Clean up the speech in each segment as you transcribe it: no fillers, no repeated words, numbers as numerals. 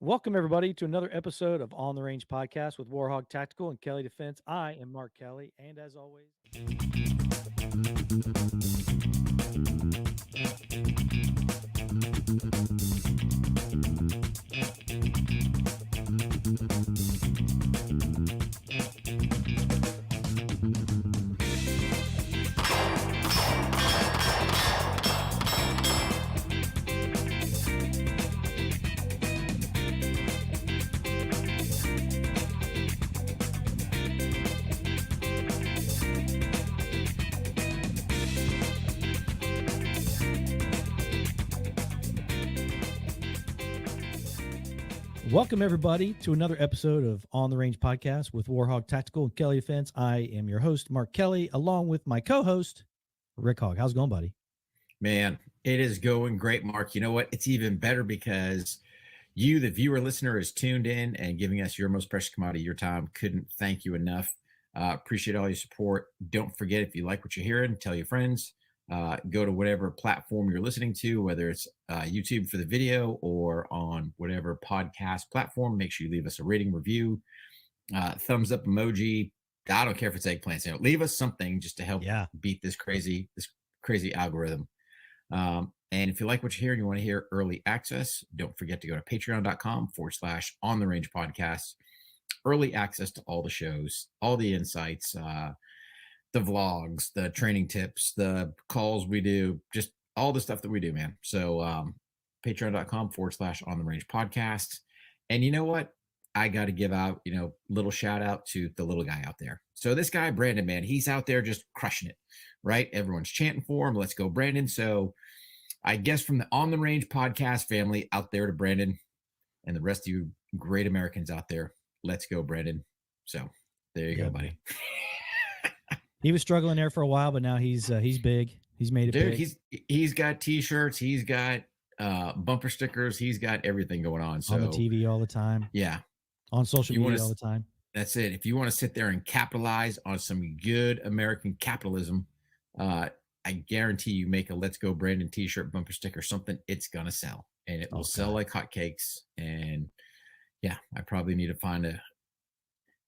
Welcome, everybody, to another episode of On the Range Podcast with War HOGG Tactical and Kelley Defense. I am Mark Kelley, and as always, welcome, everybody, to another episode of On the Range Podcast with War HOGG Tactical and Kelley Defense. I am your host, Mark Kelley, along with my co-host, Rick Hogg. How's it going, buddy? Man, it is going great, Mark. You know what? It's even better because you, the viewer listener, is tuned in and giving us your most precious commodity, your time. Couldn't thank you enough. Appreciate all your support. Don't forget, if you like what you're hearing, tell your friends. Go to whatever platform you're listening to, whether it's YouTube for the video or on whatever podcast platform. Make sure you leave us a rating, review, thumbs up emoji. I don't care if it's eggplants. Leave us something just to help beat this crazy algorithm. And if you like what you hear and you want to hear early access, don't forget to go to patreon.com/on the range podcasts. Early access to all the shows, all the insights, the vlogs, the training tips, the calls we do, just all the stuff that we do, man. So patreon.com/on the range podcast. And you know what? I got to give out, little shout out to the little guy out there. So this guy, Brandon, man, he's out there just crushing it, right? Everyone's chanting for him. Let's go, Brandon. So I guess from the On the Range podcast family out there to Brandon and the rest of you great Americans out there, let's go, Brandon. So there you go, buddy. He was struggling there for a while, but now he's big. He's made it big. Dude, he's got T-shirts. He's got bumper stickers. He's got everything going on. So on the TV all the time. Yeah. On social media all the time. That's it. If you want to sit there and capitalize on some good American capitalism, I guarantee you make a Let's Go Brandon T-shirt, bumper sticker, something, it's going to sell. And it will sell like hotcakes. And yeah, I probably need to find a...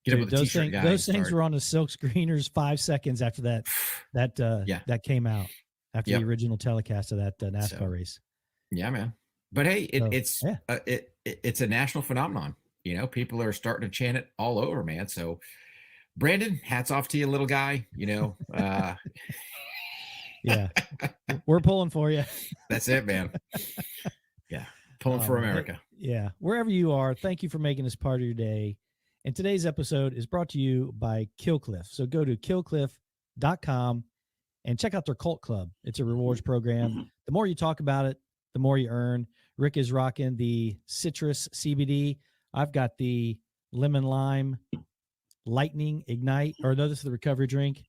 Those things were on the silk screeners 5 seconds after that came out, after the original telecast of that NASCAR race. Yeah, man. But hey, it's a national phenomenon. People are starting to chant it all over, man. So Brandon, hats off to you, little guy. Yeah, we're pulling for you. That's it, man. Yeah, pulling for America. Yeah, wherever you are, thank you for making this part of your day. And today's episode is brought to you by Killcliff. So go to killcliff.com and check out their Cult Club. It's a rewards program. The more you talk about it, the more you earn. Rick is rocking the citrus CBD. I've got the lemon lime lightning ignite, or no, this is the recovery drink.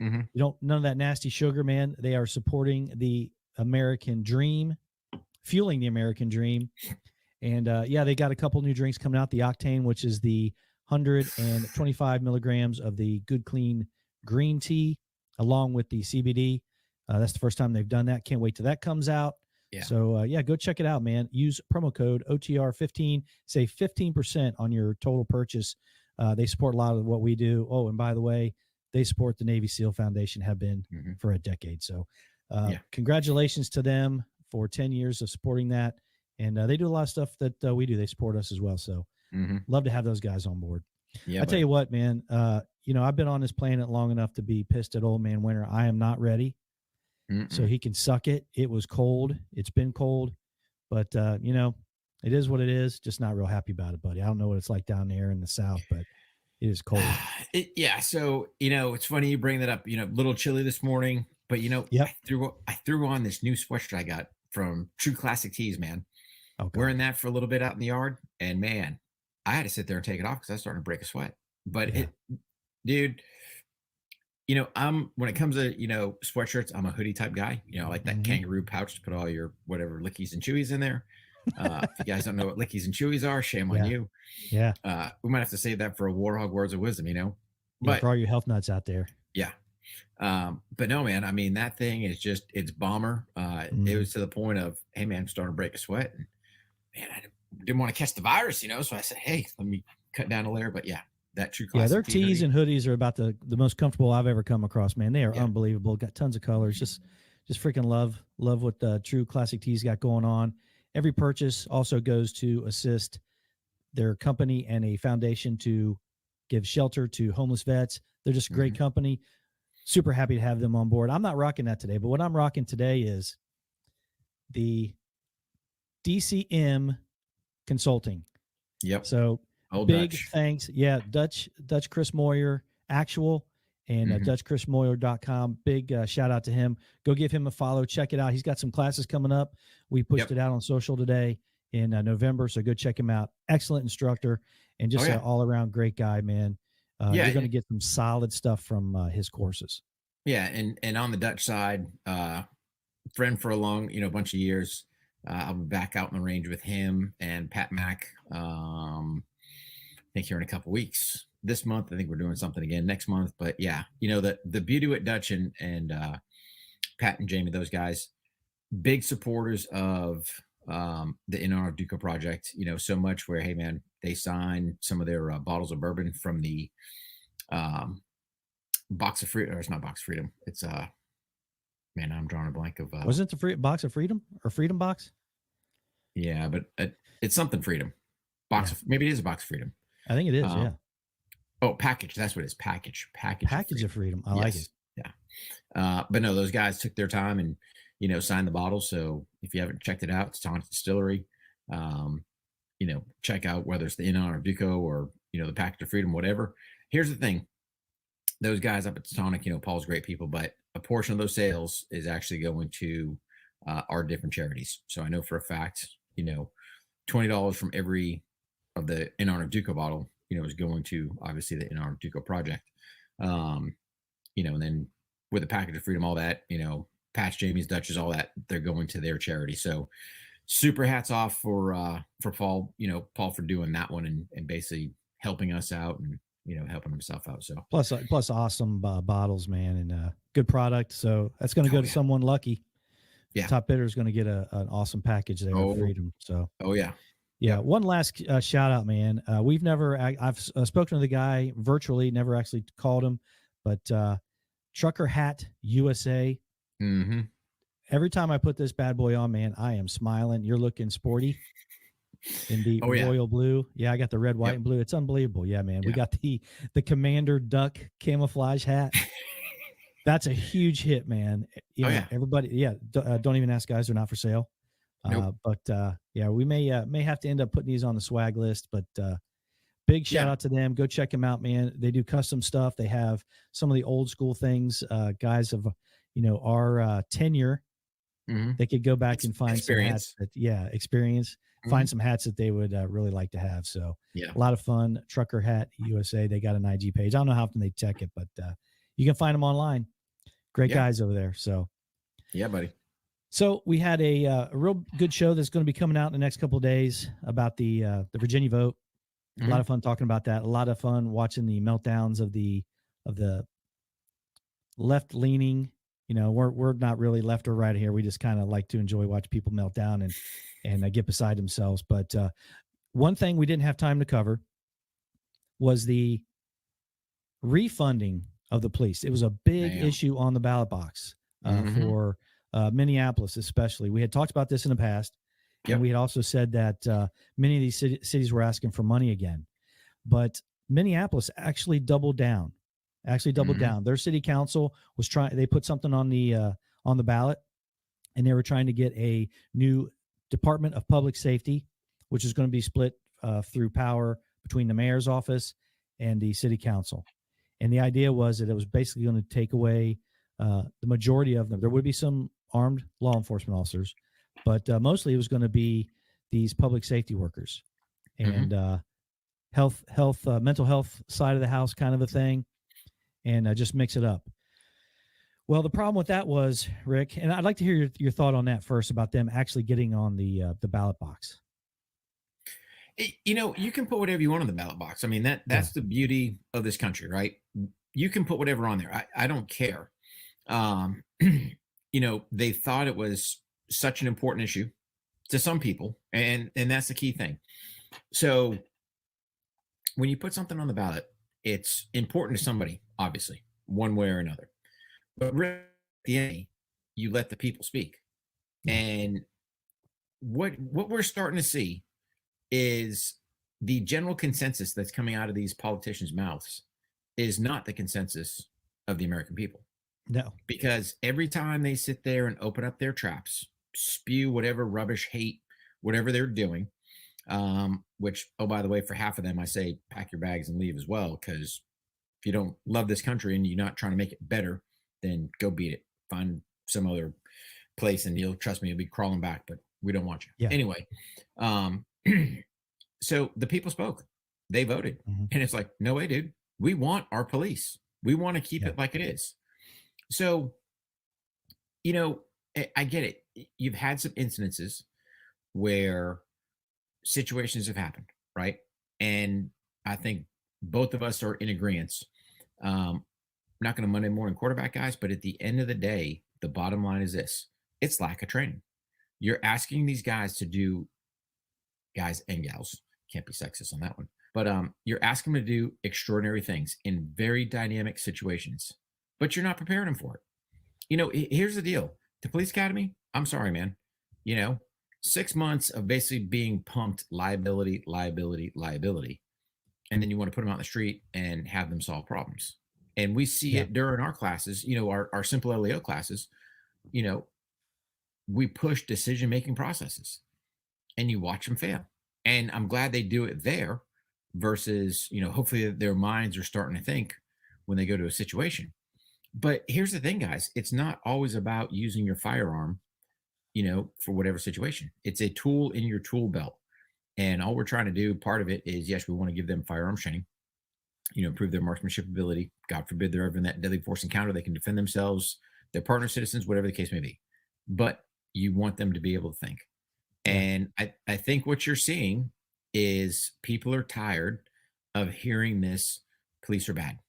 Mm-hmm. You don't, none of that nasty sugar, man. They are supporting the American dream, fueling the American dream. And they got a couple new drinks coming out. The Octane, which is the 125 milligrams of the Good Clean green tea, along with the CBD. That's the first time they've done that. Can't wait till that comes out. Yeah. So, go check it out, man. Use promo code OTR15. Save 15% on your total purchase. They support a lot of what we do. Oh, and by the way, they support the Navy SEAL Foundation, have been for a decade. So congratulations to them for 10 years of supporting that. And they do a lot of stuff that we do. They support us as well. So love to have those guys on board. Yeah, tell you what, man, I've been on this planet long enough to be pissed at old man winter. I am not ready. So he can suck it. It was cold. It's been cold, but it is what it is. Just not real happy about it, buddy. I don't know what it's like down there in the South, but it is cold. So, it's funny you bring that up, a little chilly this morning, but I threw on this new sweatshirt I got from True Classic Tees, man. Okay. Wearing that for a little bit out in the yard, and man, I had to sit there and take it off because I was starting to break a sweat. But dude, when it comes to sweatshirts, I'm a hoodie type guy. I like that kangaroo pouch to put all your whatever lickies and chewies in there. If you guys don't know what lickies and chewies are, shame on you. Yeah. We might have to save that for a War HOGG Words of Wisdom, But for all your health nuts out there. Yeah. But no, man, I mean, that thing is it's bomber. It was to the point of, hey man, I'm starting to break a sweat. And man, didn't want to catch the virus, so I said, hey, let me cut down a layer. But yeah, that true classic. Yeah, their tees and hoodies are about the most comfortable I've ever come across, man. They are unbelievable. Got tons of colors. Just freaking love what the true classic tees got going on. Every purchase also goes to assist their company and a foundation to give shelter to homeless vets. They're just a great company. Super happy to have them on board. I'm not rocking that today, but what I'm rocking today is the DCM Consulting. Yep. So big thanks. Yeah. Dutch Chris Moyer, actual, and DutchChrisMoyer.com. Big shout out to him. Go give him a follow. Check it out. He's got some classes coming up. We pushed it out on social today in November. So go check him out. Excellent instructor and just an all around great guy, man. You're going to get some solid stuff from his courses. Yeah. And on the Dutch side, friend for a long, bunch of years. I'll be back out in the range with him and Pat Mack. I think here in a couple weeks. This month, I think we're doing something again next month. But yeah, the beauty with Dutch and Pat and Jamie, those guys, big supporters of the In Honor of Duco project. So much where, hey man, they signed some of their bottles of bourbon from the Box of Freedom. Or it's not Box of Freedom. It's man, I'm drawing a blank of. Wasn't it the Box of Freedom or Freedom Box? Yeah, but it's something Freedom. Maybe it is a Box of Freedom. I think it is. Yeah. Oh, package. That's what it is. Package of freedom. I like it. Yeah. But no, those guys took their time and, signed the bottle. So if you haven't checked it out, it's Tonic Distillery. Check out whether it's the In Honor of Duco or, the Package of Freedom, whatever. Here's the thing. Those guys up at Tonic, Paul's great people, but a portion of those sales is actually going to our different charities. So I know for a fact, $20 from every of the In Honor of Duco bottle, is going to obviously the In Honor of Duco project. And then with the Package of Freedom, all that, Patch, Jamie's, Dutch's, all that, they're going to their charity. So super hats off for Paul, Paul for doing that one and basically helping us out and, helping himself out. So plus awesome bottles, man, and good product. So that's going to go to someone lucky. Yeah. Top bidder is going to get an awesome package there of Freedom. So, Yeah. One last shout out, man. I've spoken to the guy virtually, never actually called him, but Trucker Hat USA. Mm-hmm. Every time I put this bad boy on, man, I am smiling. You're looking sporty in the royal blue. Yeah, I got the red, white, and blue. It's unbelievable. Yeah, man. We got the Commander Duck camouflage hat. That's a huge hit, man. Everybody. Don't even ask, guys. They're not for sale. Nope. We may have to end up putting these on the swag list, but big shout out to them. Go check them out, man. They do custom stuff. They have some of the old school things, guys of, our tenure. Mm-hmm. They could go back and find experience. Some hats experience, find some hats that they would really like to have. So a lot of fun. Trucker Hat USA. They got an IG page. I don't know how often they check it, but you can find them online. Great guys over there. So yeah, buddy. So we had a real good show that's going to be coming out in the next couple of days about the Virginia vote. A lot of fun talking about that. A lot of fun watching the meltdowns of the left leaning. We're not really left or right here. We just kind of like to watch people melt down and get beside themselves. But one thing we didn't have time to cover was the refunding of the police. It was a big issue on the ballot box for Minneapolis, especially. We had talked about this in the past, and we had also said that many of these cities were asking for money again. But Minneapolis actually doubled down. Their city council was they put something on the ballot, and they were trying to get a new Department of Public Safety, which is going to be split through power between the mayor's office and the city council. And the idea was that it was basically going to take away the majority of them. There would be some armed law enforcement officers, but mostly it was going to be these public safety workers and mental health side of the house kind of a thing, and just mix it up. Well, the problem with that was, Rick, and I'd like to hear your thought on that first about them actually getting on the ballot box. You can put whatever you want on the ballot box. I mean, that's the beauty of this country, right? You can put whatever on there. I don't care. They thought it was such an important issue to some people, and that's the key thing. So when you put something on the ballot, it's important to somebody, obviously, one way or another. But really, at the end, you let the people speak. Yeah. And what we're starting to see is the general consensus that's coming out of these politicians' mouths is not the consensus of the American people. No. Because every time they sit there and open up their traps, spew whatever rubbish, hate, whatever they're doing, which, oh, by the way, for half of them, I say pack your bags and leave as well. Because if you don't love this country and you're not trying to make it better, then go beat it. Find some other place and you'll, trust me, you'll be crawling back, but we don't want you. Yeah. Anyway, so the people spoke. They voted. Mhm. And it's like, no way, dude. We want our police. We want to keep Yeah. it like it is. So, you know, I get it. You've had some incidences where situations have happened, right? And I think both of us are in agreement. Not going to Monday morning quarterback, guys, but at the end of the day, the bottom line is this: it's lack of training. You're asking these guys to do, guys and gals, can't be sexist on that one, but you're asking them to do extraordinary things in very dynamic situations, but you're not preparing them for it. You know, here's the deal: the police academy, I'm sorry, man, you know, 6 months of basically being pumped liability, liability, liability, and then you want to put them out in the street and have them solve problems. And we see Yeah. it during our classes, you know, our simple LEO classes. You know, we push decision-making processes and you watch them fail. And I'm glad they do it there versus, you know, hopefully their minds are starting to think when they go to a situation. But here's the thing, guys, it's not always about using your firearm, you know, for whatever situation. It's a tool in your tool belt. And all we're trying to do, part of it is, yes, we want to give them firearms training, you know, improve their marksmanship ability. God forbid they're ever in that deadly force encounter, they can defend themselves, their partner citizens, whatever the case may be. But you want them to be able to think. Yeah. And I think what you're seeing is people are tired of hearing this: police are bad,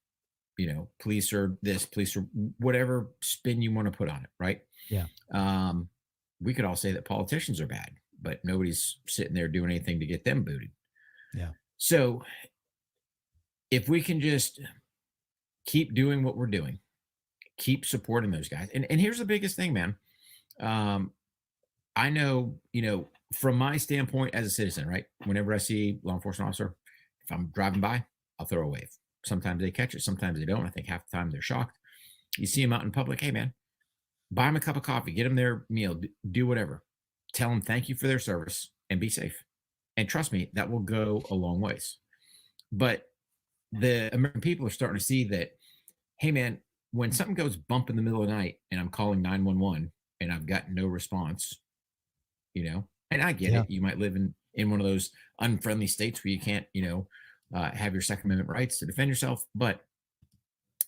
you know, police are this, police are whatever spin you want to put on it, right? Yeah. We could all say that politicians are bad, but nobody's sitting there doing anything to get them booted. Yeah. So if we can just keep doing what we're doing, keep supporting those guys. And here's the biggest thing, man. I know, you know, from my standpoint as a citizen, right? Whenever I see law enforcement officer, if I'm driving by, I'll throw a wave. Sometimes they catch it, sometimes they don't. I think half the time they're shocked. You see them out in public, hey man, buy them a cup of coffee, get them their meal, do whatever. Tell them thank you for their service and be safe. And trust me, that will go a long ways. But the American people are starting to see that, hey man, when something goes bump in the middle of the night and I'm calling 911 and I've got no response, you know, and I get Yeah. it. You might live in one of those unfriendly states where you can't, you know, have your Second Amendment rights to defend yourself, but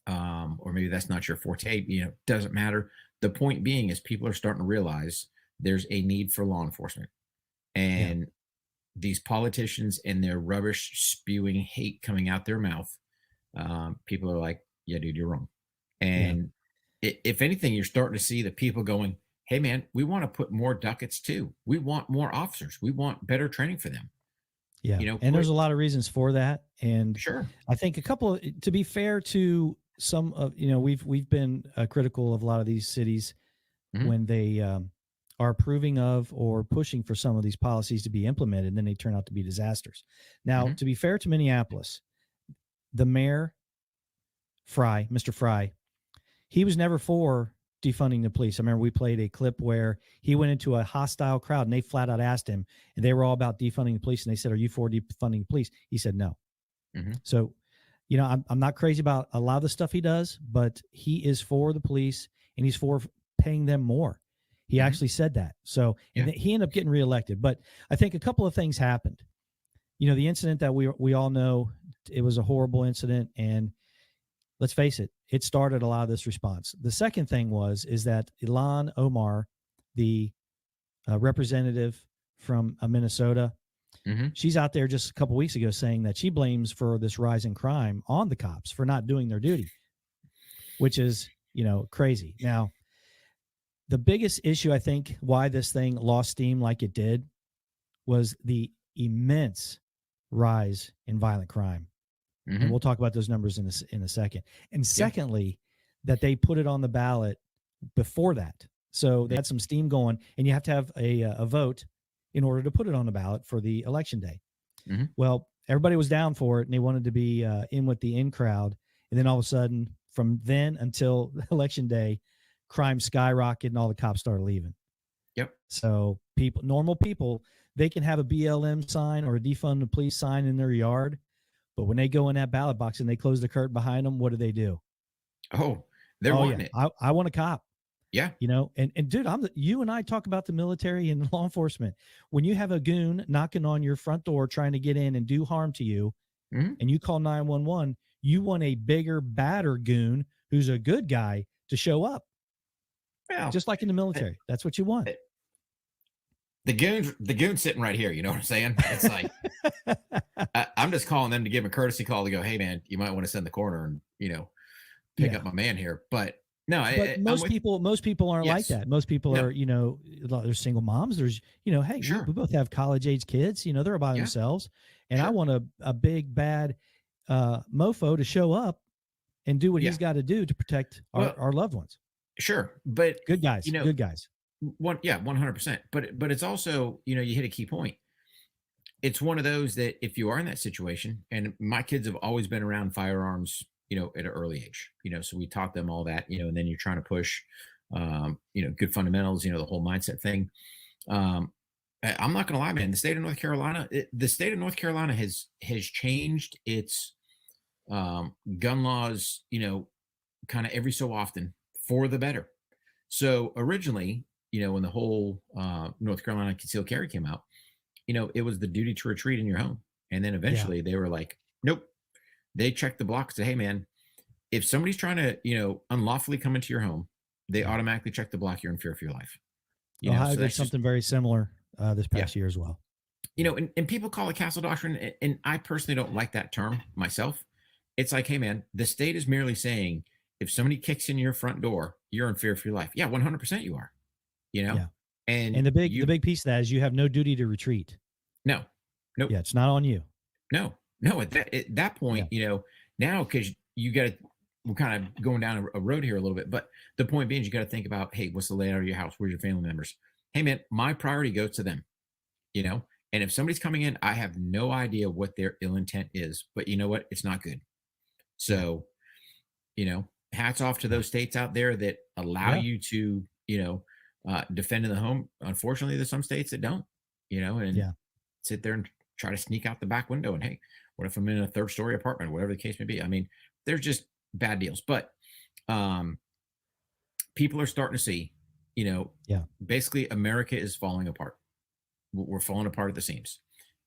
or maybe that's not your forte, you know, doesn't matter. The point being is people are starting to realize there's a need for law enforcement. And these politicians and their rubbish spewing hate coming out their mouth, people are like, yeah, dude, you're wrong. And if anything, you're starting to see the people going, hey man, we want to put more ducats too. We want more officers. We want better training for them. Yeah. You know, and there's a lot of reasons for that. And sure. I think to be fair to some of, you know, we've been critical of a lot of these cities when they are approving of or pushing for some of these policies to be implemented, and then they turn out to be disasters. Now, to be fair to Minneapolis, the mayor, Mr. Fry, he was never for defunding the police. I remember we played a clip where he went into a hostile crowd and they flat out asked him, and they were all about defunding the police. And they said, are you for defunding the police? He said, no. So, you know, I'm not crazy about a lot of the stuff he does, but he is for the police and he's for paying them more. He actually said that. So and he ended up getting reelected. But I think a couple of things happened. You know, the incident that we all know, it was a horrible incident. And let's face it, it started a lot of this response. The second thing is that Ilhan Omar, the representative from Minnesota, she's out there just a couple of weeks ago saying that she blames for this rise in crime on the cops for not doing their duty, which is, you know, crazy. Now, The biggest issue, I think, why this thing lost steam like it did was the immense rise in violent crime. And we'll talk about those numbers in a second. And secondly, that they put it on the ballot before that. So they had some steam going, and you have to have a vote in order to put it on the ballot for the election day. Well, everybody was down for it, and they wanted to be in with the in crowd. And then all of a sudden, from then until election day, crime skyrocketed and all the cops started leaving. So normal people, they can have a BLM sign or a defund the police sign in their yard. But when they go in that ballot box and they close the curtain behind them, what do? Oh, they're wanting it. I want a cop. Yeah. You know, and dude, you and I talk about the military and law enforcement. When you have a goon knocking on your front door trying to get in and do harm to you, and you call 911, you want a bigger, badder goon who's a good guy to show up. Well, just like in the military. That's what you want. The goon's sitting right here. You know what I'm saying? It's like, I'm just calling them to give him a courtesy call to go, hey man, you might want to send the coroner and, pick up my man here. But no, most people aren't like that. Most people are, there's single moms. There's, hey, we both have college age kids, they're by themselves. And I want a big bad mofo to show up and do what he's got to do to protect our loved ones. Sure. But good guys, good guys. 100%. But it's also, you hit a key point. It's one of those that if you are in that situation, and my kids have always been around firearms, at an early age, so we taught them all that, and then you're trying to push, good fundamentals, the whole mindset thing. I'm not going to lie, man, the state of North Carolina has changed its gun laws, kind of every so often for the better. So originally, when the whole North Carolina concealed carry came out, it was the duty to retreat in your home. And then eventually they were like, nope. They checked the block and said, hey, man, if somebody's trying to, unlawfully come into your home, they automatically check the block. You're in fear for your life. Ohio did something very similar this past year as well. And people call it castle doctrine. And I personally don't like that term myself. It's like, hey, man, the state is merely saying if somebody kicks in your front door, you're in fear for your life. Yeah, 100% you are. And the big piece of that is you have no duty to retreat. No. Nope. Yeah, it's not on you. No. At that point, now because we're kind of going down a road here a little bit, but the point being, you got to think about, hey, what's the layout of your house? Where's your family members? Hey, man, my priority goes to them, and if somebody's coming in, I have no idea what their ill intent is, but you know what? It's not good. So, hats off to those states out there that allow you to, defend in the home. Unfortunately, there's some states that don't, and sit there and try to sneak out the back window. And hey, what if I'm in a 3rd-story apartment, whatever the case may be? I mean, there's just bad deals. But people are starting to see, basically America is falling apart. We're falling apart at the seams.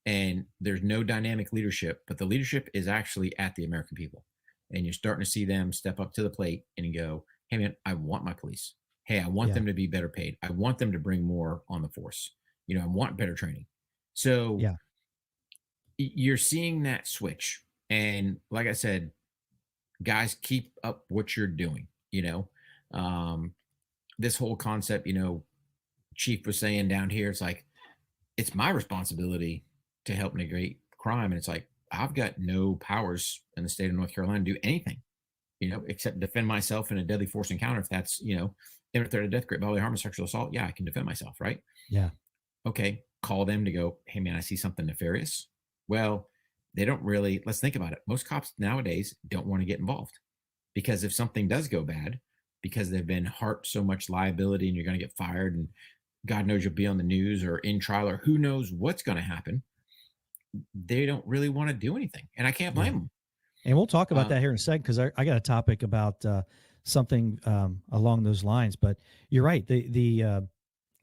And there's no dynamic leadership, but the leadership is actually at the American people. And you're starting to see them step up to the plate and go, hey, man, I want my police. Hey, I want them to be better paid. I want them to bring more on the force. I want better training. So you're seeing that switch. And like I said, guys, keep up what you're doing. This whole concept, Chief was saying down here, it's like, it's my responsibility to help negate crime. And it's like, I've got no powers in the state of North Carolina to do anything, except defend myself in a deadly force encounter. If that's, imminent threat of death, great bodily harm, and sexual assault. Yeah, I can defend myself. Right. Yeah. Okay. Call them to go, hey man, I see something nefarious. Well, they don't really, let's think about it. Most cops nowadays don't want to get involved because if something does go bad, because they've been hurt so much liability and you're going to get fired and God knows you'll be on the news or in trial or who knows what's going to happen. They don't really want to do anything. And I can't blame them. And we'll talk about that here in a second, because I got a topic about something along those lines. But you're right. The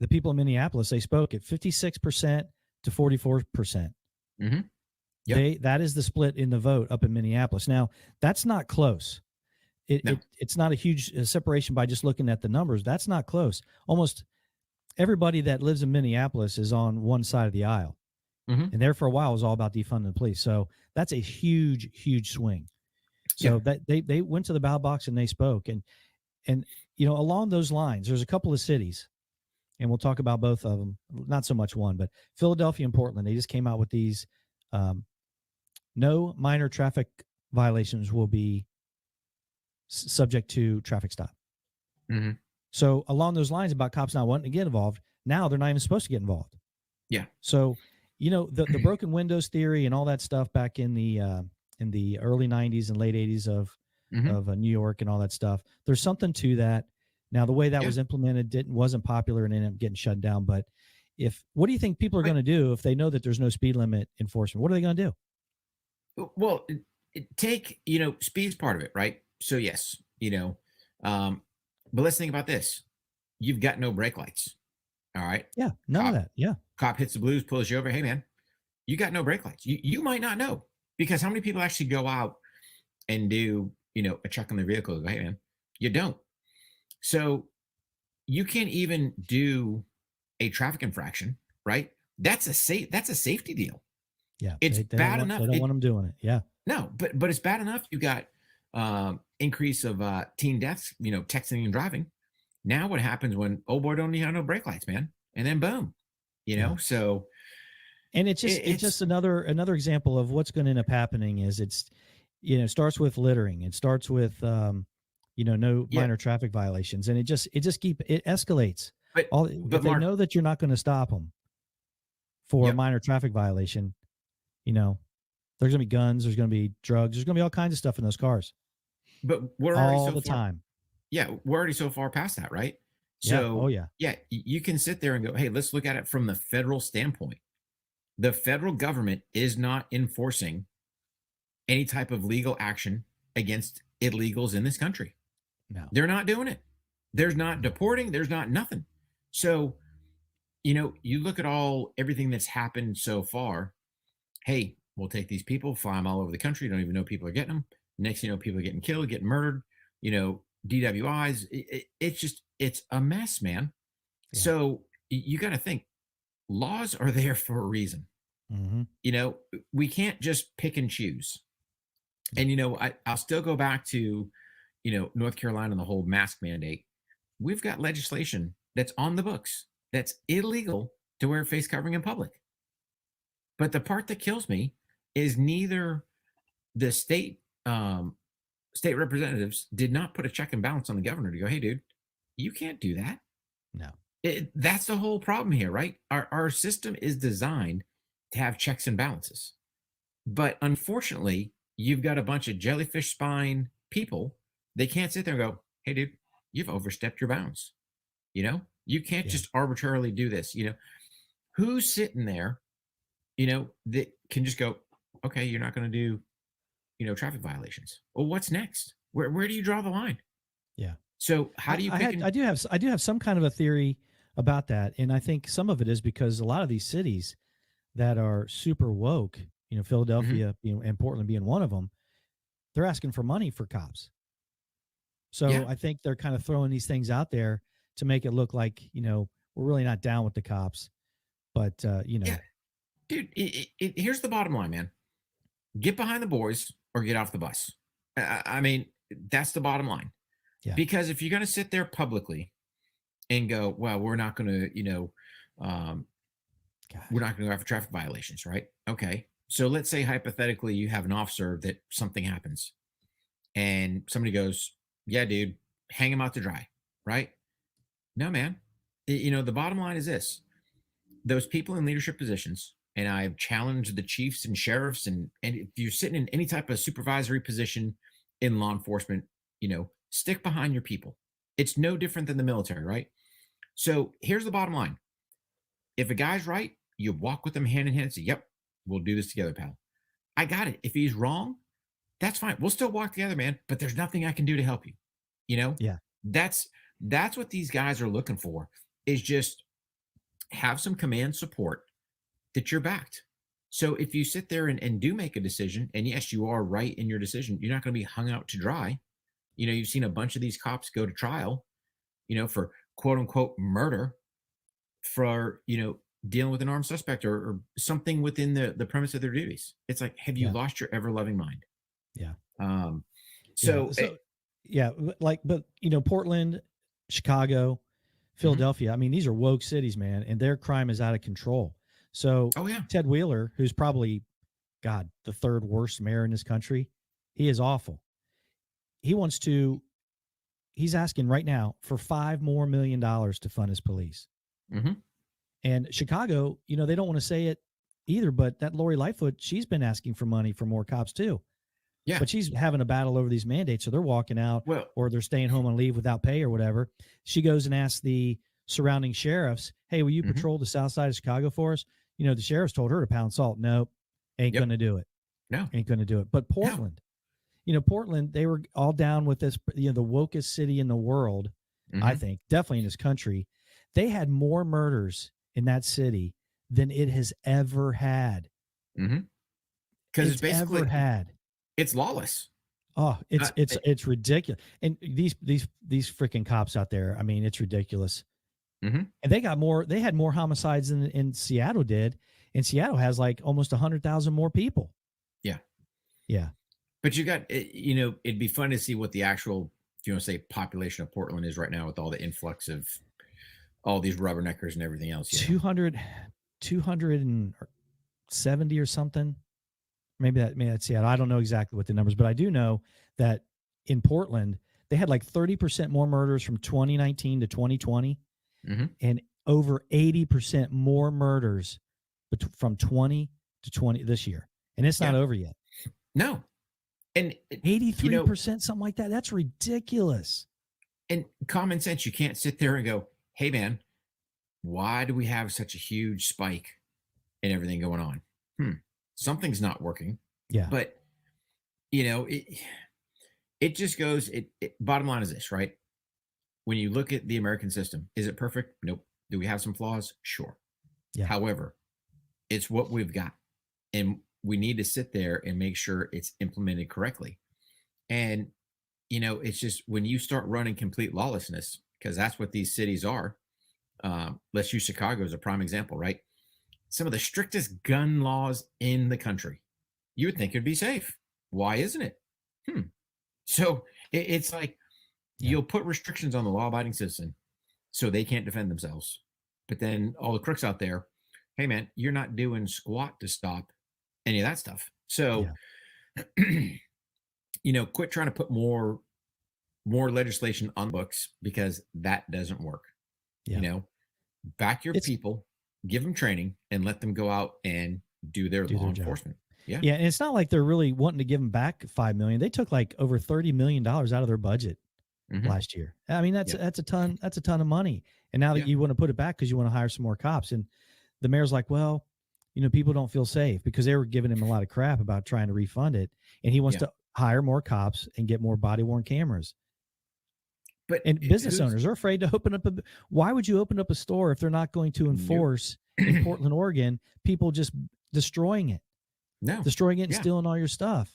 people in Minneapolis, they spoke at 56% to 44%. Yep. That is the split in the vote up in Minneapolis. Now, that's not close. It's not a huge separation by just looking at the numbers. That's not close. Almost everybody that lives in Minneapolis is on one side of the aisle. And there for a while was all about defunding the police. So that's a huge, huge swing. So that they went to the ballot box and they spoke. And along those lines, there's a couple of cities, and we'll talk about both of them. Not so much one, but Philadelphia and Portland. They just came out with these. No minor traffic violations will be subject to traffic stop. Mm-hmm. So along those lines about cops not wanting to get involved, now they're not even supposed to get involved. Yeah. So, the broken windows theory and all that stuff back in the early 90s and late 80s of New York and all that stuff, there's something to that. Now, the way that was implemented wasn't popular and ended up getting shut down. But what do you think people are going to do if they know that there's no speed limit enforcement? What are they going to do? Well, take, speed's part of it, right? So yes, but let's think about this. You've got no brake lights. All right. Yeah. None of that. Yeah. Cop hits the blues, pulls you over. Hey man, you got no brake lights. You might not know, because how many people actually go out and do, a check on their vehicle? Go, hey man, you don't. So you can't even do a traffic infraction, right? That's a safety deal. Yeah, it's bad enough. They don't want them doing it. Yeah. No, but it's bad enough. You got increase of teen deaths, texting and driving. Now what happens when old boy don't have no brake lights, man? And then boom, so. And it's just another example of what's going to end up happening is starts with littering. It starts with, no minor traffic violations. And it escalates. But Mark, they know that you're not going to stop them for a minor traffic violation. There's going to be guns, there's going to be drugs, there's going to be all kinds of stuff in those cars. But we're already all the time. Yeah, we're already so far past that, right? So you can sit there and go, hey, let's look at it from the federal standpoint. The federal government is not enforcing any type of legal action against illegals in this country. No, they're not doing it. There's not deporting. There's not nothing. So, you look at everything that's happened so far. Hey, we'll take these people, fly them all over the country. Don't even know people are getting them. Next, people are getting killed, getting murdered, DWIs. It's a mess, man. Yeah. So you got to think laws are there for a reason. Mm-hmm. We can't just pick and choose. And, I'll still go back to, North Carolina and the whole mask mandate. We've got legislation that's on the books that's illegal to wear face covering in public. But the part that kills me is neither the state representatives did not put a check and balance on the governor to go, hey, dude, you can't do that. No. That's the whole problem here, right? Our system is designed to have checks and balances. But unfortunately, you've got a bunch of jellyfish spine people. They can't sit there and go, hey, dude, you've overstepped your bounds. You can't just arbitrarily do this. Who's sitting there, that can just go, okay, you're not going to do, traffic violations. Well, what's next? Where do you draw the line? Yeah. So how do you I do have some kind of a theory about that. And I think some of it is because a lot of these cities that are super woke, Philadelphia and Portland being one of them, they're asking for money for cops. So I think they're kind of throwing these things out there to make it look like, we're really not down with the cops. But, Dude, here's the bottom line, man. Get behind the boys or get off the bus. I mean, that's the bottom line. Yeah. Because if you're going to sit there publicly and go, well, we're not going to, we're not going to go after traffic violations, right? Okay. So let's say hypothetically you have an officer that something happens and somebody goes, yeah, dude, hang him out to dry, right? No, man. The bottom line is this. Those people in leadership positions, and I've challenged the chiefs and sheriffs, and if you're sitting in any type of supervisory position in law enforcement, stick behind your people. It's no different than the military, right? So here's the bottom line. If a guy's right, you walk with them hand in hand and say, yep, we'll do this together, pal. I got it. If he's wrong, that's fine. We'll still walk together, man, but there's nothing I can do to help you. Yeah. That's what these guys are looking for, is just have some command support that you're backed. So if you sit there and do make a decision, and yes, you are right in your decision, you're not going to be hung out to dry. You've seen a bunch of these cops go to trial, for quote unquote murder, for, dealing with an armed suspect or something within the premise of their duties. It's like, have you lost your ever loving mind? Yeah. But Portland, Chicago, Mhm. Philadelphia. I mean, these are woke cities, man, and their crime is out of control. So Oh yeah. Ted Wheeler, who's probably, God, the third worst mayor in this country, he is awful. He wants to, he's asking right now for $5 million more to fund his police. Mhm. And Chicago, you know, they don't want to say it either, but that Lori Lightfoot, she's been asking for money for more cops too. Yeah. But she's having a battle over these mandates. So they're walking out Well, or they're staying home on leave without pay or whatever. She goes and asks the surrounding sheriffs, hey, will you mhm. patrol the south side of Chicago for us? You know, the sheriffs told her to pound salt. Nope, ain't Yep. going to do it. No. Ain't going to do it. But No. Portland, you know, Portland, they were all down with this, you know, the wokest city in the world, I Mhm. think, definitely in this country. They had more murders in that city than it has ever had. Mhm. Because it's It's ever basically had. it's lawless. Oh, it's Uh, it's it- it's ridiculous. And these freaking cops out there, I mean, it's ridiculous. Mhm. And they had more homicides than in Seattle did. And Seattle has like almost 100,000 more people. Yeah. Yeah. But you got, you know, it'd be fun to see what the actual, if you want to say, population of Portland is right now with all the influx of all these rubberneckers and everything else. You know? 270 or something. Maybe that's Seattle. I don't know exactly what the numbers, but I do know that in Portland, they had like 30% more murders from 2019 to 2020 Mhm. and over 80% more murders from 20 to 20 this year. And it's not Yeah. over yet. No. And you know, 83%, something like that. That's ridiculous. and common sense, you can't sit there and go, "Hey, man, why do we have such a huge spike in everything going on? Something's not working." Yeah. But you know, it just goes. Bottom line is this, right? When you look at the American system, is it perfect? Nope. Do we have some flaws? Sure. Yeah. However, it's what we've got, and we need to sit there and make sure it's implemented correctly. And you know, it's just when you start running complete lawlessness, because that's what these cities are. Let's use Chicago as a prime example, right? Some of the strictest gun laws in the country. You would think it'd be safe. Why isn't it? Hmm. So it's like Yeah. you'll put restrictions on the law-abiding citizen so they can't defend themselves. But then all the crooks out there, hey man, you're not doing squat to stop any of that stuff. So, you know, quit trying to put more legislation on books because that doesn't work. Yeah. You know, back your people, give them training, and let them go out and do their law enforcement. Yeah. Yeah. And it's not like they're really wanting to give them back 5 million. They took like over $30 million out of their budget last year. I mean, that's a ton of money. And now that you want to put it back because you want to hire some more cops. And the mayor's like, well, you know, people don't feel safe because they were giving him a lot of crap about trying to refund it. And he wants to hire more cops and get more body worn cameras. And business owners are afraid to open up why would you open up a store if they're not going to enforce in Portland, Oregon, people just destroying it? No. Destroying it and stealing all your stuff.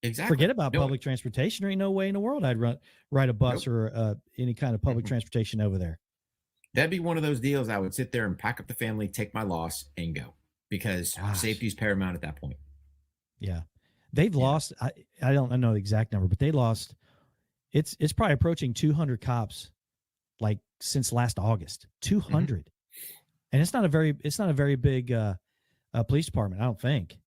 Exactly. Forget about public transportation. There ain't no way in the world I'd ride a bus or any kind of public transportation over there. That'd be one of those deals I would sit there and pack up the family, take my loss, and go because safety is paramount at that point. Yeah. They've lost, I don't know the exact number, but they lost, it's probably approaching 200 cops like since last August. 200. And it's not a very big police department, I don't think.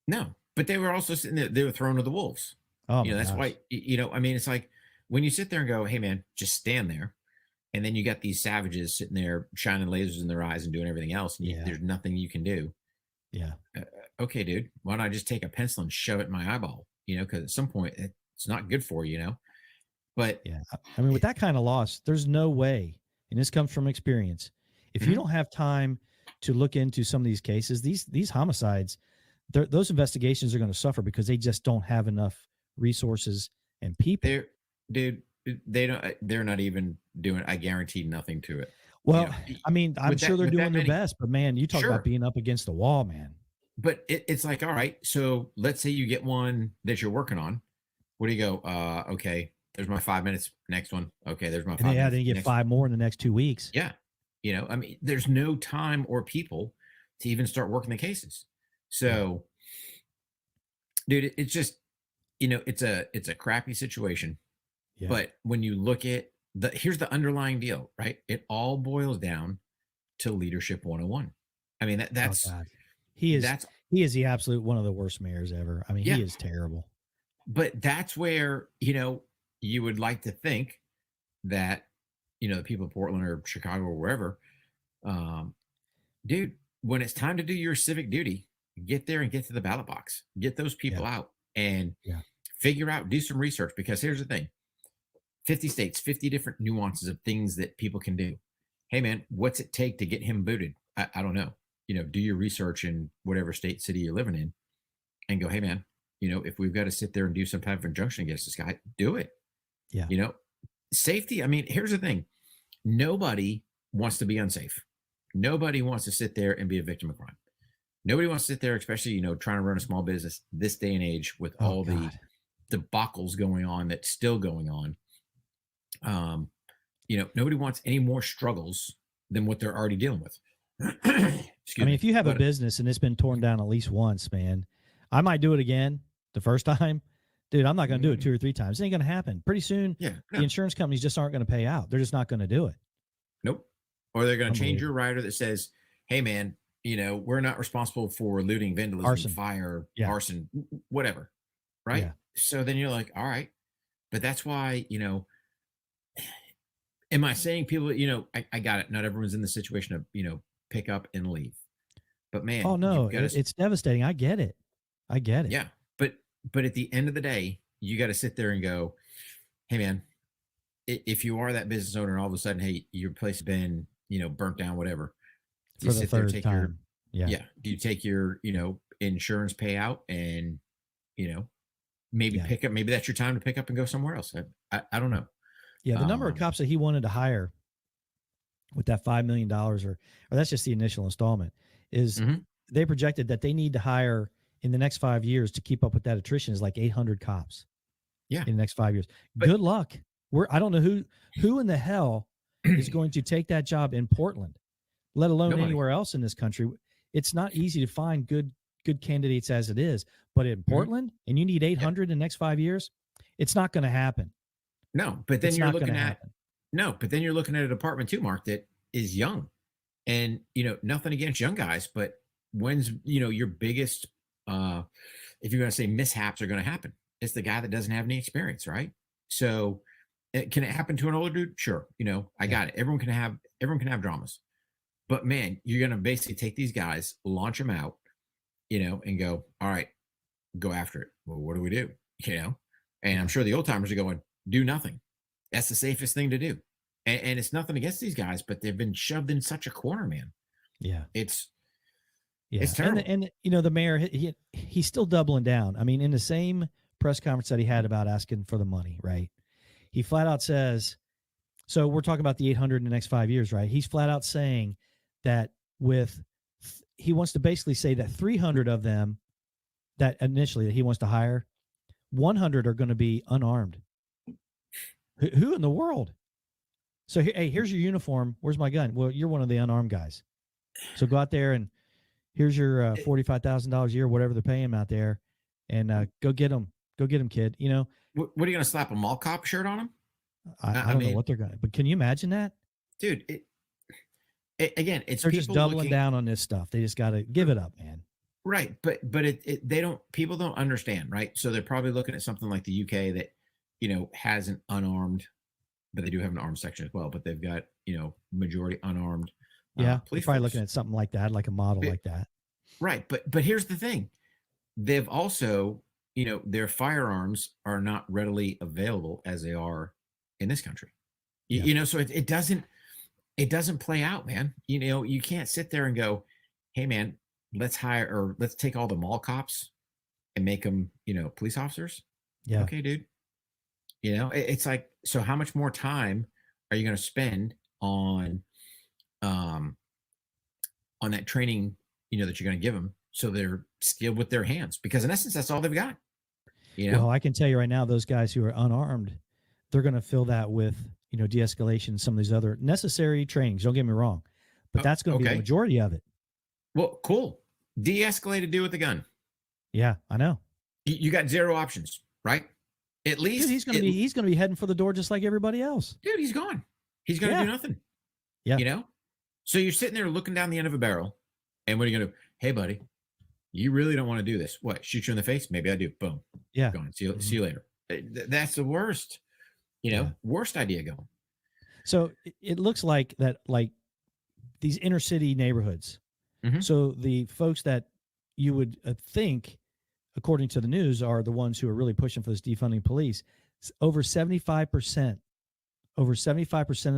No, but they were also sitting there, they were thrown to the wolves. Oh, you know, that's why, you know, I mean, it's like when you sit there and go, hey man, just stand there. And then you got these savages sitting there shining lasers in their eyes and doing everything else. And there's nothing you can do. Yeah. Okay, dude, why don't I just take a pencil and shove it in my eyeball? You know, because at some point it's not good for you, you know. But yeah, I mean, with that kind of loss, there's no way, and this comes from experience. If you don't have time to look into some of these cases, these homicides, those investigations are going to suffer because they just don't have enough resources and people. They're not even doing, I guarantee nothing to it. Well, you know, I mean, I'm sure they're doing their best, but man, you talk about being up against the wall, man. But it's like, all right, so let's say you get one that you're working on. Where do you go? Okay, there's my 5 minutes. Next one. Okay, there's my 5 minutes. Yeah, then you get 5 more in the next 2 weeks. Yeah. You know, I mean, there's no time or people to even start working the cases. So, dude, it's just, you know, it's a crappy situation. Yeah. But when you look at here's the underlying deal, right? It all boils down to leadership 101. I mean, Oh God, he is that's the absolute one of the worst mayors ever. I mean, yeah, he is terrible. but that's where, you would like to think that, the people of Portland or Chicago or wherever, um, dude, when it's time to do your civic duty, get there and get to the ballot box, get those Yeah, people out and yeah. figure out, do some research, because here's the thing: 50 states, 50 different nuances of things that people can do. Hey, man, what's it take to get him booted? I don't know. Do your research in whatever state, city you're living in and go, hey, man, if we've got to sit there and do some type of injunction against this guy, do it. Yeah. Safety. I mean, here's the thing: nobody wants to be unsafe. Nobody wants to sit there and be a victim of crime. Nobody wants to sit there, especially, trying to run a small business this day and age with all the debacles going on that's still going on. Nobody wants any more struggles than what they're already dealing with. I mean, if you have a business and it's been torn down at least once, man, I might do it again the first time. Dude, I'm not going to do it 2 or 3 times. It ain't going to happen. Pretty soon, the insurance companies just aren't going to pay out. They're just not going to do it. Nope. Or they're going to change your rider that says, hey, man, we're not responsible for looting, vandalism, arson, fire, arson, whatever. Right. Yeah. So then you're like, all right. But that's why, am I saying people, I got it. Not everyone's in the situation of, pick up and leave. But man, oh no, it's devastating. I get it. Yeah. But at the end of the day, you got to sit there and go, hey, man, if you are that business owner and all of a sudden, hey, your place has been, burnt down, whatever. For the third time. Do you take your, insurance payout and, maybe pick up, maybe that's your time to pick up and go somewhere else. I don't know. Yeah. The number of cops that he wanted to hire with that $5 million or that's just the initial installment is they projected that they need to hire in the next 5 years to keep up with that attrition is like 800 cops. Yeah. In the next 5 years. Good luck. I don't know who in the hell is going to take that job in Portland, let alone anywhere else in this country. It's not easy to find good candidates as it is, but in Portland and you need 800 in the next 5 years, it's not going to happen. No, but then you're looking at a department too, Mark, that is young and, nothing against young guys, but when's, your biggest, if you're going to say mishaps are going to happen, it's the guy that doesn't have any experience. Right. So can it happen to an older dude? Sure. I got it. Everyone can have dramas, but man, you're going to basically take these guys, launch them out, and go, all right, go after it. Well, what do we do? And I'm sure the old timers are going, do nothing. That's the safest thing to do. And it's nothing against these guys, but they've been shoved in such a corner, man. Yeah. It's terrible. And the mayor, he's still doubling down. I mean, in the same press conference that he had about asking for the money, right? He flat out says, so we're talking about the 800 in the next 5 years, right? He's flat out saying that he wants to basically say that 300 of them that initially that he wants to hire, 100 are going to be unarmed. Who in the world? So, hey, here's your uniform. Where's my gun? Well, you're one of the unarmed guys. So go out there and here's your $45,000 a year, whatever they're paying him out there, and go get them. Go get them, kid. What are you going to slap a mall cop shirt on him? I don't know what they're going to, but can you imagine that? Dude, again, they're just doubling down on this stuff. They just got to give it up, man. Right. But people don't understand, right? So they're probably looking at something like the UK that, has an unarmed, but they do have an armed section as well, but they've got, majority unarmed. Police probably looking at something like that, like a model like that. Right. But here's the thing. They've also, their firearms are not readily available as they are in this country. So it doesn't play out, man. You can't sit there and go, hey, man, let's take all the mall cops and make them, police officers. Yeah. Okay, dude. It's like, so how much more time are you going to spend on that training, that you're going to give them so they're skilled with their hands? Because in essence, that's all they've got. Well, I can tell you right now, those guys who are unarmed, they're going to fill that with, de-escalation, some of these other necessary trainings. Don't get me wrong, but that's going to be the majority of it. Well, cool. De-escalate to do with the gun. Yeah, I know. You got zero options, right? At least Dude, he's gonna be heading for the door just like everybody else. Dude, he's gone. He's going to do nothing. Yeah. You know? So you're sitting there looking down the end of a barrel, and what are you going to do? Hey, buddy, you really don't want to do this. What? Shoot you in the face? Maybe I do. Boom. Yeah. Gone. See you later. That's the worst. Worst idea going. So it looks like that, like these inner city neighborhoods. Mm-hmm. So the folks that you would think, according to the news, are the ones who are really pushing for this defunding police. Over 75%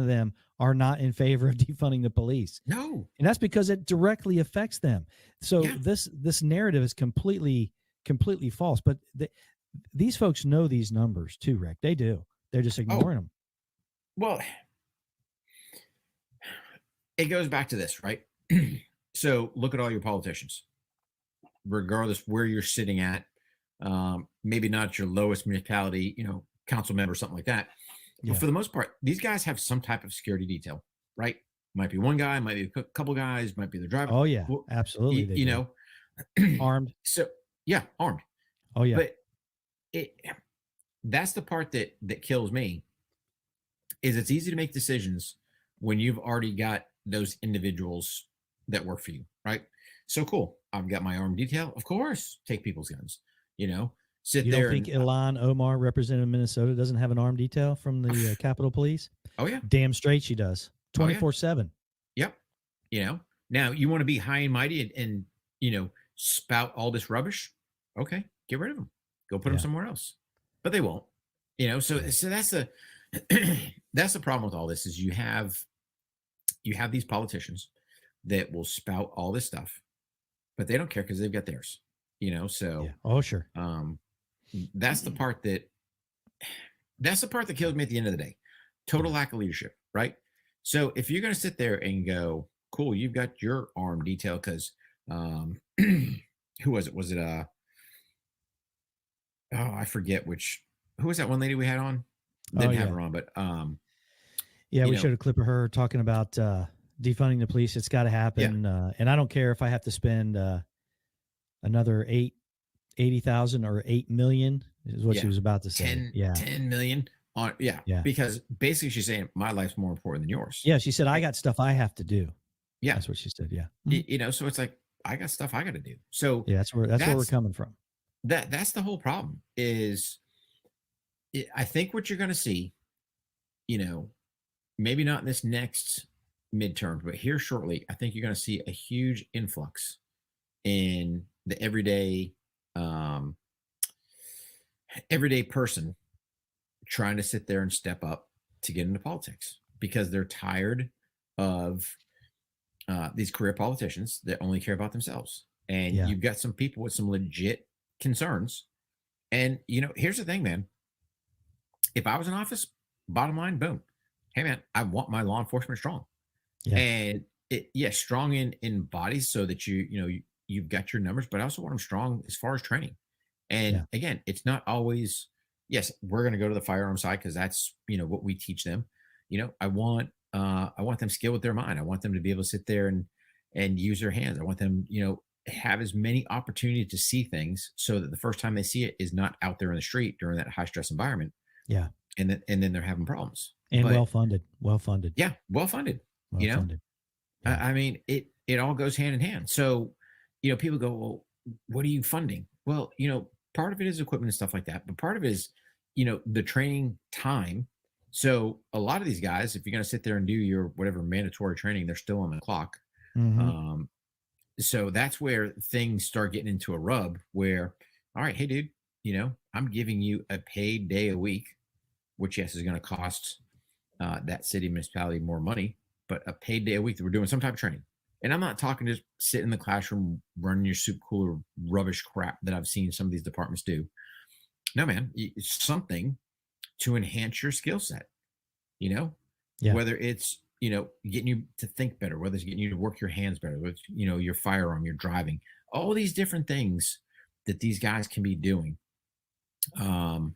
of them are not in favor of defunding the police. No. And that's because it directly affects them. So this narrative is completely false. But these folks know these numbers too, Rick. They do. They're just ignoring them. Well, it goes back to this, right? So look at all your politicians, regardless where you're sitting at. Maybe not your lowest municipality, council member, something like that. But for the most part, these guys have some type of security detail, right? Might be one guy, might be a couple guys, might be the driver. Oh yeah, absolutely. Armed. So yeah, armed. Oh yeah. But that's the part that kills me. Is it's easy to make decisions when you've already got those individuals that work for you, right? So cool. I've got my armed detail. Of course, take people's guns. Sit you there. Don't think Ilan Omar, representative of Minnesota, doesn't have an armed detail from the Capitol Police? Oh yeah, damn straight she does. 24/7. Yep. Now you want to be high and mighty and spout all this rubbish. Okay, get rid of them. Go put them somewhere else. But they won't. So that's the that's the problem with all this is you have these politicians that will spout all this stuff, but they don't care because they've got theirs. So oh sure. That's the part that kills me at the end of the day. Total lack of leadership, right? So if you're going to sit there and go, cool, you've got your armed detail because who was it? Was it I forget who was that one lady we had on? Didn't have her on, but we showed a clip of her talking about defunding the police. It's got to happen. And I don't care if I have to spend another 80,000 or 8 million is what she was about to say. 10 million on. Yeah. Because basically she's saying my life's more important than yours. Yeah. She said, I got stuff I have to do. Yeah. That's what she said. Yeah. So it's like, I got stuff I got to do. So that's where we're coming from. That's the whole problem is I think what you're going to see, maybe not in this next midterm, but here shortly, I think you're going to see a huge influx in the everyday person trying to sit there and step up to get into politics because they're tired of these career politicians that only care about themselves. And you've got some people with some legit concerns. And, here's the thing, man. If I was in office, bottom line, boom. Hey, man, I want my law enforcement strong. Yeah. And strong in bodies so that you've got your numbers, but I also want them strong as far as training. And again, it's not always, yes, we're going to go to the firearm side because that's, what we teach them. I want them skilled with their mind. I want them to be able to sit there and use their hands. I want them, have as many opportunities to see things so that the first time they see it is not out there in the street during that high stress environment. Yeah. And then they're having problems. And well funded. Yeah. Well funded. Yeah. I mean, it all goes hand in hand. So, people go, well, what are you funding? Well, part of it is equipment and stuff like that, but part of it is, the training time. So a lot of these guys, if you're going to sit there and do your whatever mandatory training, they're still on the clock. Mm-hmm. So that's where things start getting into a rub where, all right, hey dude, I'm giving you a paid day a week, which yes, is going to cost that city municipality more money, but a paid day a week that we're doing some type of training. And I'm not talking just sit in the classroom, running your soup cooler rubbish crap that I've seen some of these departments do. No, man, it's something to enhance your skill set, whether it's, getting you to think better, whether it's getting you to work your hands better, whether it's, your firearm, your driving, all these different things that these guys can be doing. There's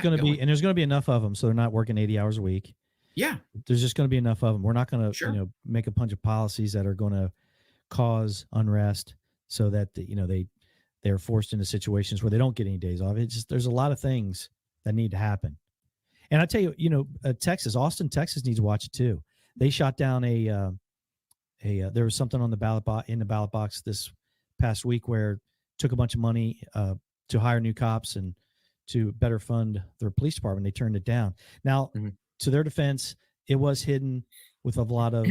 going to be enough of them. So they're not working 80 hours a week. Yeah. There's just going to be enough of them. We're not going to, make a bunch of policies that are going to cause unrest so that, they they're forced into situations where they don't get any days off. It's just, there's a lot of things that need to happen. And I tell you, Austin, Texas needs to watch it too. They shot down there was something on the ballot box this past week where took a bunch of money to hire new cops and to better fund their police department. They turned it down. Now, to their defense, it was hidden with a lot of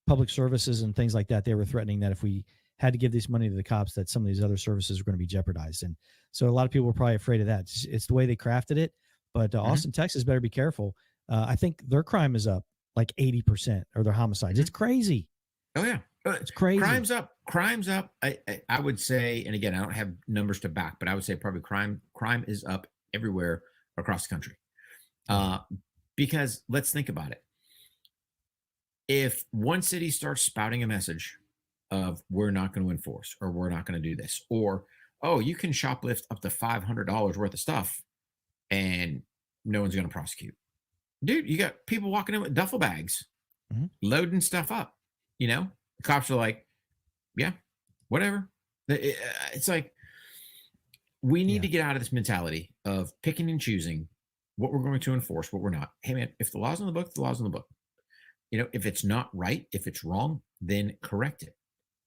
public services and things like that. They were threatening that if we had to give this money to the cops, that some of these other services were going to be jeopardized. And so a lot of people were probably afraid of that. It's the way they crafted it. But Austin, Texas better be careful. I think their crime is up like 80%, or their homicides. It's crazy. Oh yeah. It's crazy. Crime's up. I would say, and again, I don't have numbers to back, but I would say probably crime is up everywhere across the country. Because let's think about it. If one city starts spouting a message of we're not going to enforce, or we're not going to do this, or, oh, you can shoplift up to $500 worth of stuff and no one's going to prosecute. Dude, you got people walking in with duffel bags, loading stuff up, The cops are like, yeah, whatever. It's like, we need to get out of this mentality of picking and choosing what we're going to enforce, what we're not. Hey man, if the law's on the book, the law's on the book. If it's not right, if it's wrong, then correct it.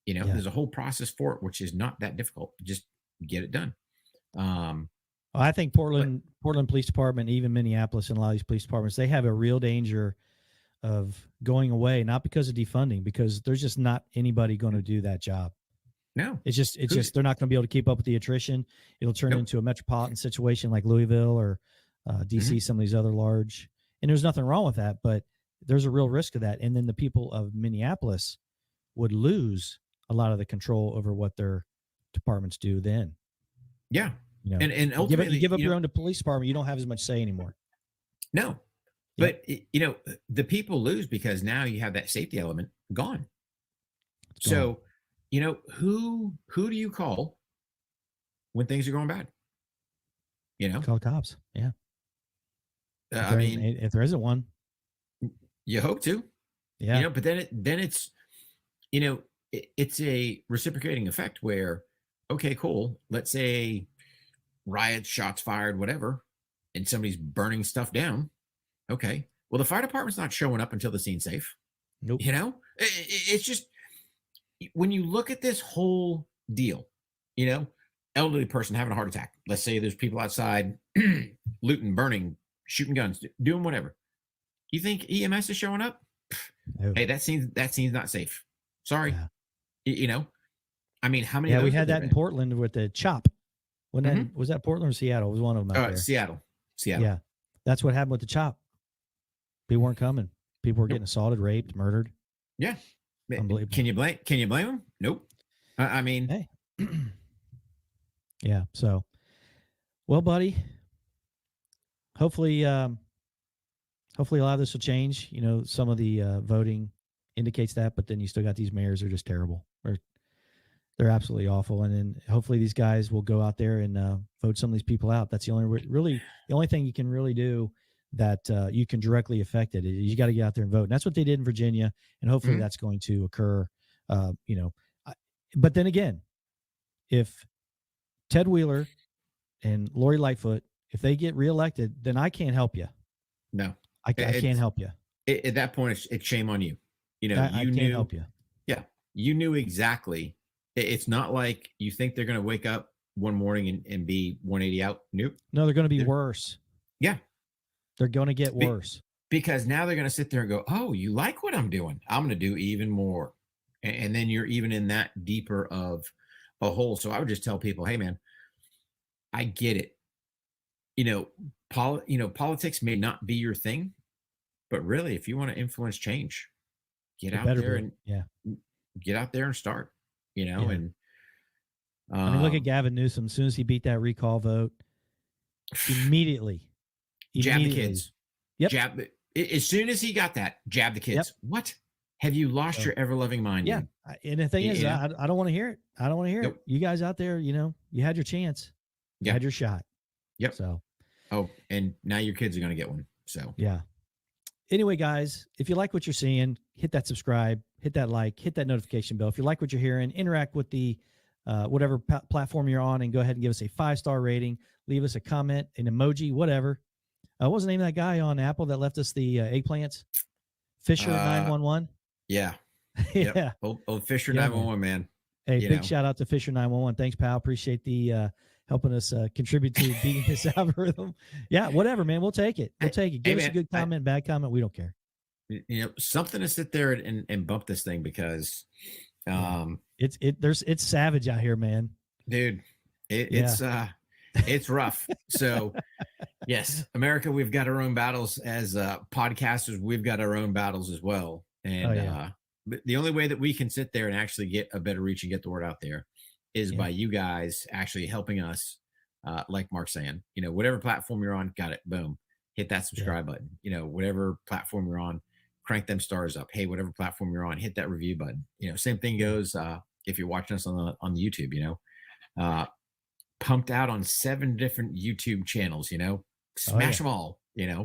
There's a whole process for it, which is not that difficult. Just get it done. I think Portland Police Department, even Minneapolis and a lot of these police departments, they have a real danger of going away, not because of defunding, because there's just not anybody going to do that job. No, it's just they're not going to be able to keep up with the attrition. It'll turn into a metropolitan situation like Louisville or DC, some of these other large, and there's nothing wrong with that, but there's a real risk of that. And then the people of Minneapolis would lose a lot of the control over what their departments do then. Yeah. And ultimately, you give up your own police department, you don't have as much say anymore. No, but the people lose because now you have that safety element gone. So, who do you call when things are going bad? Call the cops. Yeah. If there isn't one, you hope to. Yeah. But then it's it's a reciprocating effect where, okay, cool. Let's say riots, shots fired, whatever, and somebody's burning stuff down. Okay. Well, the fire department's not showing up until the scene's safe. Nope. It's just, when you look at this whole deal, elderly person having a heart attack. Let's say there's people outside looting, burning, shooting guns, doing whatever. You think EMS is showing up? Nope. Hey, that seems not safe. Sorry. Yeah. How many? Yeah, we had that in Portland with the CHOP. Was that Portland or Seattle? It was one of them out there. Seattle. Yeah, that's what happened with the CHOP. People weren't coming. People were getting assaulted, raped, murdered. Yeah, unbelievable. Can you blame them? Nope. Hey. Yeah. So, well, buddy. Hopefully, a lot of this will change. Some of the voting indicates that, but then you still got these mayors who are just terrible. They're absolutely awful. And then hopefully these guys will go out there and vote some of these people out. That's the only thing you can really do that you can directly affect it. You got to get out there and vote. And that's what they did in Virginia. And hopefully that's going to occur. But then again, if Ted Wheeler and Lori Lightfoot, if they get reelected, then I can't help you. No, I can't help you. At that point, it's shame on you. I can't help you. Yeah. You knew exactly. It's not like you think they're going to wake up one morning and be 180 out. Nope. No, they're going to be worse. Yeah. They're going to get worse. Because now they're going to sit there and go, oh, you like what I'm doing? I'm going to do even more. And then you're even in that deeper of a hole. So I would just tell people, hey, man, I get it. Politics may not be your thing, but really, if you want to influence change, get out there and start. And look at Gavin Newsom. As soon as he beat that recall vote, immediately jab the kids. Yep. As soon as he got that, jab the kids. Yep. What? Have you lost your ever-loving mind? Yeah. Dude? And the thing is, I don't want to hear it. I don't want to hear it. You guys out there, you had your chance. You had your shot. Yep. So. Oh, and now your kids are going to get one. So. Yeah. Anyway, guys, if you like what you're seeing, hit that subscribe, hit that like, hit that notification bell. If you like what you're hearing, interact with the whatever platform you're on, and go ahead and give us a 5-star rating. Leave us a comment, an emoji, whatever. What was the name of that guy on Apple that left us the eggplants? Fisher 911. Yeah. Yeah. Yep. Old Fisher 911, man. Hey, big shout out to Fisher 911. Thanks, pal. Appreciate the helping us contribute to beating this algorithm. Yeah, whatever, man. We'll take it. We'll take it. Give us a good comment, bad comment. We don't care. Something to sit there and bump this thing, because it's savage out here, man. Dude, it's rough. So yes, America, we've got our own battles. As podcasters, we've got our own battles as well. And but the only way that we can sit there and actually get a better reach and get the word out there is by you guys actually helping us. Like Mark's saying, whatever platform you're on, got it. Boom. Hit that subscribe button. Whatever platform you're on, crank them stars up. Hey, whatever platform you're on, hit that review button. Same thing goes if you're watching us on the YouTube, pumped out on 7 different YouTube channels, smash them all, Yeah.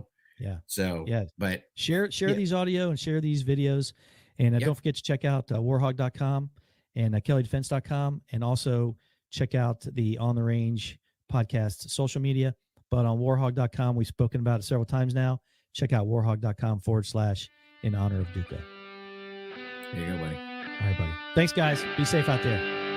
So, but share these audio and share these videos. And don't forget to check out warhog.com and kelleydefense.com, and also check out the On the Range podcast social media. But on warhog.com, we've spoken about it several times now. Check out warhog.com/in honor of Duca. There you go, buddy. All right, buddy. Thanks, guys. Be safe out there.